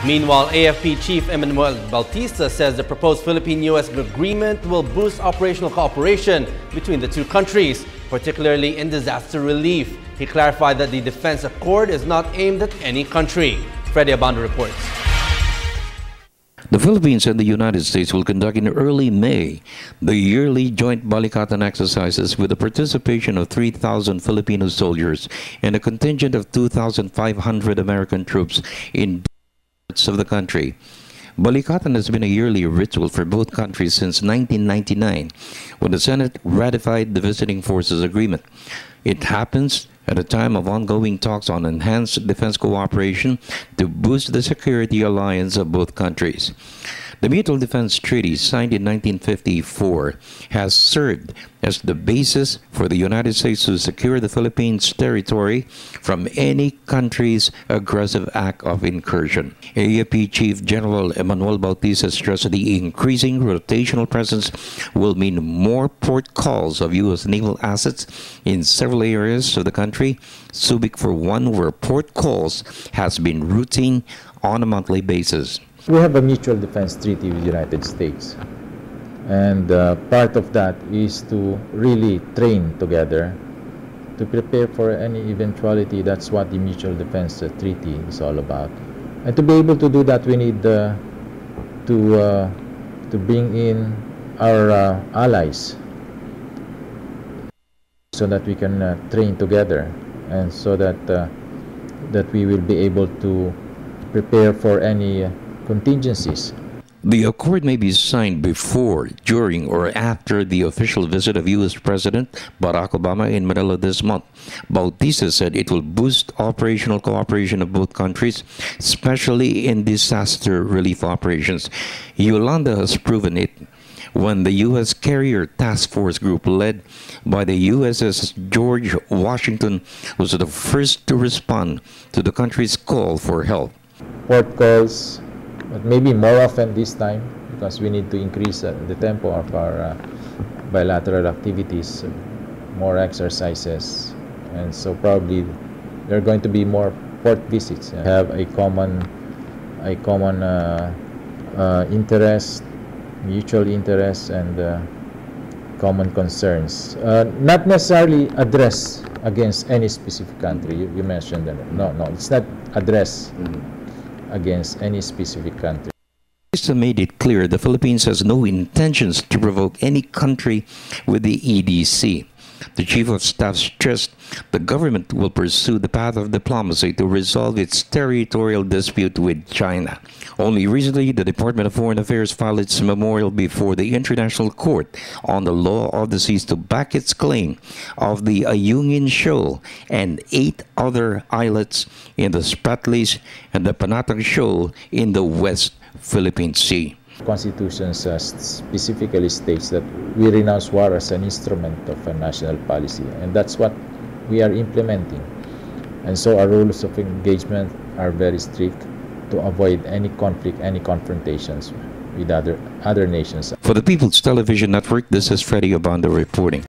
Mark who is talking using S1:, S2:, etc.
S1: Meanwhile, AFP Chief Emmanuel Bautista says the proposed Philippine-US agreement will boost operational cooperation between the two countries, particularly in disaster relief. He clarified that the defense accord is not aimed at any country. Freddie Abando reports.
S2: The Philippines and the United States will conduct in early May the yearly joint Balitaan exercises with the participation of 3,000 Filipino soldiers and a contingent of 2,500 American troops in parts of the country. Balitaan has been a yearly ritual for both countries since 1999, when the Senate ratified the Visiting Forces Agreement. It happens at a time of ongoing talks on enhanced defense cooperation to boost the security alliance of both countries. The Mutual Defense Treaty, signed in 1954, has served as the basis for the United States to secure the Philippines' territory from any country's aggressive act of incursion. AFP Chief General Emmanuel Bautista stressed the increasing rotational presence will mean more port calls of U.S. naval assets in several areas of the country. Subic for one, where port calls has been routine on a monthly basis.
S3: We have a mutual defense treaty with the United States, and part of that is to really train together to prepare for any eventuality. That's what the mutual defense treaty is all about. And to be able to do that, we need to bring in our allies so that we can train together, and so that that we will be able to prepare for any contingencies.
S2: The accord may be signed before, during, or after the official visit of U.S. President Barack Obama in Manila this month. Bautista said it will boost operational cooperation of both countries, especially in disaster relief operations. Yolanda has proven it when the U.S. Carrier Task Force Group, led by the USS George Washington, was the first to respond to the country's call for help.
S3: Port calls, but maybe more often this time, because we need to increase the tempo of our bilateral activities, more exercises, and so probably there are going to be more port visits. Have a common interest, mutual interest, and common concerns. Not necessarily addressed against any specific country. You mentioned that. No, it's not addressed against any specific country.
S2: S.M.E made it clear the Philippines has no intentions to provoke any country with the EDC. The Chief of Staff stressed the government will pursue the path of diplomacy to resolve its territorial dispute with China. Only recently, the Department of Foreign Affairs filed its memorial before the International Court on the Law of the Seas to back its claim of the Ayungin Shoal and 8 other islets in the Spratlys and the Panatag Shoal in the West Philippine Sea.
S3: Constitution specifically states that we renounce war as an instrument of a national policy, and that's what we are implementing. And so our rules of engagement are very strict to avoid any conflict, any confrontations with other nations.
S2: For the People's Television Network, this is Freddie Abando reporting.